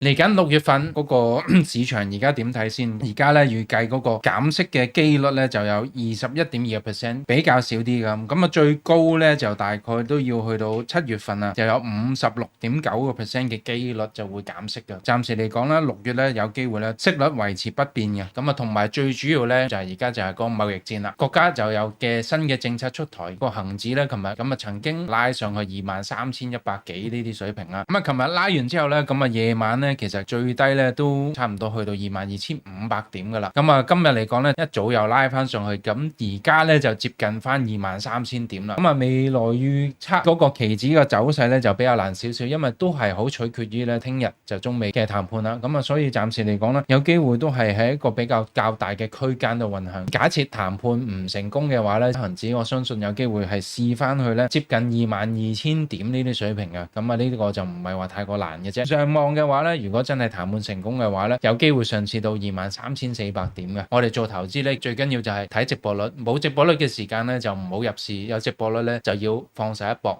嚟緊6月份嗰個市場而家點睇先？而家咧預計嗰個減息嘅機率咧就有21.2%，比較少啲咁。咁啊最高咧就大概都要去到7月份啊，就有56.9%嘅機率就會減息嘅。暫時嚟講咧，6月咧有機會咧息率維持不變嘅。咁啊同埋最主要咧就係而家就係個貿易戰啦。國家就有嘅新嘅政策出台，個恒指咧琴日咁啊曾經拉上去23,100幾呢啲水平啦。咁啊琴日拉完之後咧，咁啊夜晚咧。其實最低咧都差唔多去到22,500點噶啦，咁啊今日嚟講咧一早又拉翻上去，咁而家咧就接近翻23,000點啦。咁啊未來預測嗰個期指嘅走勢咧就比較難少少，因為都係好取決於咧聽日就中美嘅談判啦。咁啊所以暫時嚟講咧有機會都係喺一個比較較大嘅區間度運行。假設談判唔成功嘅話咧，恒指我相信有機會係試翻去咧接近22,000點呢啲水平嘅。咁啊呢個就唔係話太過難嘅啫。上望嘅話咧，如果真係談判成功嘅話咧，有機會上次到23,400點嘅。我哋做投資咧，最緊要就係睇值博率，冇值博率嘅時間咧就唔好入市，有值博率咧就要放手一搏。